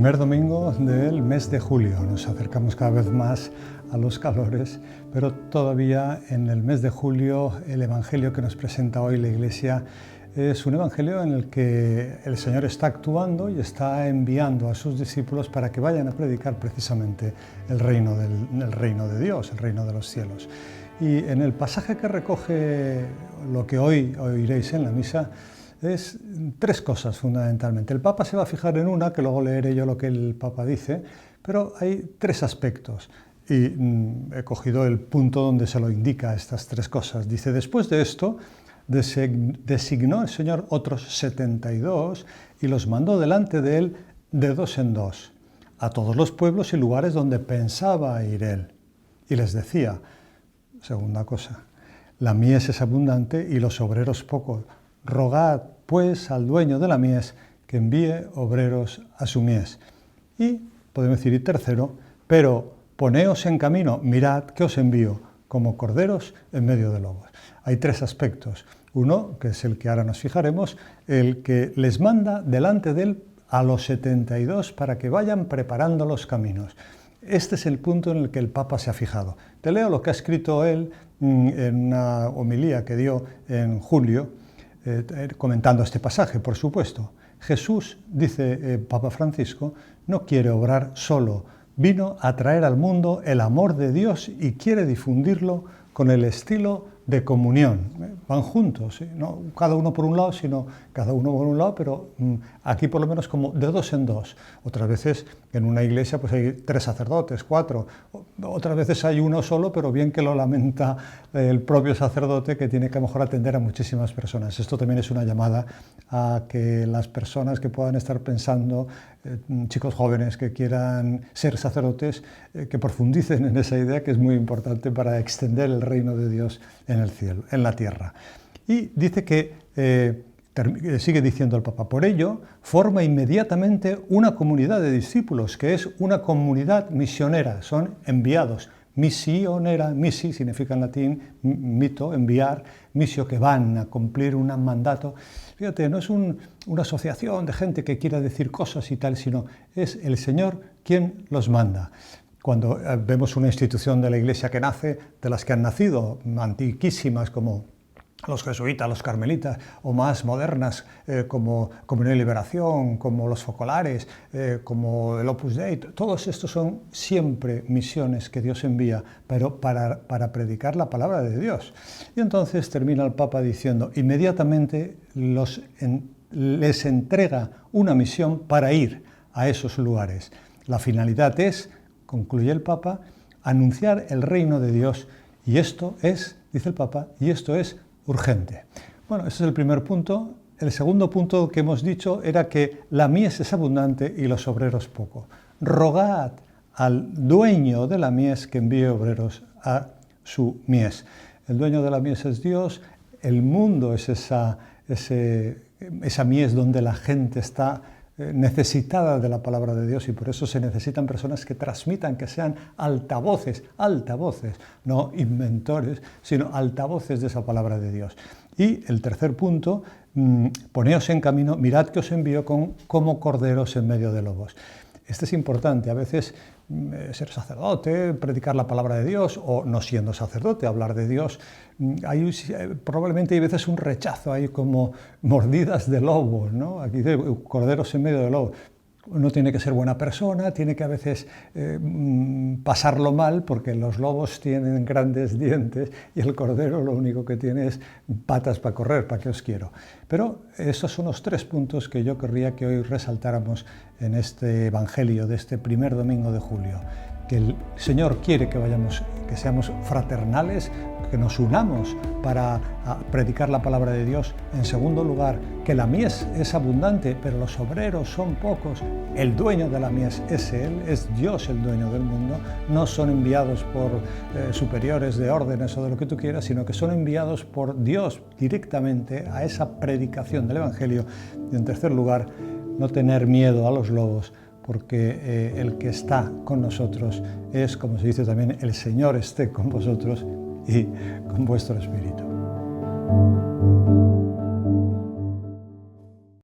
Primer domingo del mes de julio. Nos acercamos cada vez más a los calores, pero todavía en el mes de julio el Evangelio que nos presenta hoy la Iglesia es un Evangelio en el que el Señor está actuando y está enviando a sus discípulos para que vayan a predicar precisamente el reino de Dios, el reino de los cielos. Y en el pasaje que recoge lo que hoy oiréis en la misa, es tres cosas fundamentalmente. El Papa se va a fijar en una, que luego leeré yo lo que el Papa dice, pero hay tres aspectos y he cogido el punto donde se lo indica estas tres cosas. Dice, después de esto, designó el Señor otros 72 y los mandó delante de él de dos en dos, a todos los pueblos y lugares donde pensaba ir él. Y les decía, segunda cosa, la mies es abundante y los obreros pocos. Rogad, pues, al dueño de la mies que envíe obreros a su mies. Y, podemos decir, y tercero, pero poneos en camino, mirad que os envío, como corderos en medio de lobos. Hay tres aspectos. Uno, que es el que ahora nos fijaremos, el que les manda delante de él a los 72 para que vayan preparando los caminos. Este es el punto en el que el Papa se ha fijado. Te leo lo que ha escrito él en una homilía que dio en julio, comentando este pasaje, por supuesto. Jesús, dice Papa Francisco, no quiere obrar solo, vino a traer al mundo el amor de Dios y quiere difundirlo con el estilo de comunión. Van juntos, no cada uno por un lado, sino cada uno por un lado, pero aquí por lo menos como de dos en dos. Otras veces en una iglesia pues hay 3 sacerdotes, 4, otras veces hay uno solo, pero bien que lo lamenta el propio sacerdote que tiene que a lo mejor atender a muchísimas personas. Esto también es una llamada a que las personas que puedan estar pensando, chicos jóvenes que quieran ser sacerdotes, que profundicen en esa idea que es muy importante para extender el reino de Dios en el cielo, en la tierra. Y dice que, sigue diciendo el Papa, por ello forma inmediatamente una comunidad de discípulos, que es una comunidad misionera, son enviados. Misionera, misi significa en latín, mito, enviar, misio, que van a cumplir un mandato. Fíjate, no es una asociación de gente que quiera decir cosas y tal, sino es el Señor quien los manda. Cuando vemos una institución de la Iglesia que nace, de las que han nacido, antiquísimas como los jesuitas, los carmelitas, o más modernas como Comunión y Liberación, como los Focolares, como el Opus Dei, todos estos son siempre misiones que Dios envía, pero para predicar la palabra de Dios. Y entonces termina el Papa diciendo, inmediatamente les entrega una misión para ir a esos lugares. La finalidad es, concluye el Papa, anunciar el reino de Dios, y esto es, dice el Papa, y esto es urgente. Bueno, ese es el primer punto. El segundo punto que hemos dicho era que la mies es abundante y los obreros poco. Rogad al dueño de la mies que envíe obreros a su mies. El dueño de la mies es Dios, el mundo es esa mies donde la gente está necesitada de la palabra de Dios y por eso se necesitan personas que transmitan, que sean altavoces, no inventores, sino altavoces de esa palabra de Dios. Y el tercer punto, poneos en camino, mirad que os envío como corderos en medio de lobos. Este es importante, a veces ser sacerdote, predicar la palabra de Dios, o no siendo sacerdote, hablar de Dios, probablemente hay veces un rechazo, hay como mordidas de lobos, ¿no? Aquí dice corderos en medio de lobos. Uno tiene que ser buena persona, tiene que a veces pasarlo mal, porque los lobos tienen grandes dientes y el cordero lo único que tiene es patas para correr, ¿para qué os quiero? Pero esos son los 3 puntos que yo querría que hoy resaltáramos en este Evangelio de este primer domingo de julio. Que el Señor quiere que seamos fraternales, que nos unamos para predicar la palabra de Dios. En segundo lugar, que la mies es abundante, pero los obreros son pocos. El dueño de la mies es Él, es Dios el dueño del mundo. No son enviados por superiores de órdenes o de lo que tú quieras, sino que son enviados por Dios directamente a esa predicación del Evangelio. Y en tercer lugar, no tener miedo a los lobos, porque el que está con nosotros es, como se dice también, el Señor esté con vosotros y con vuestro espíritu.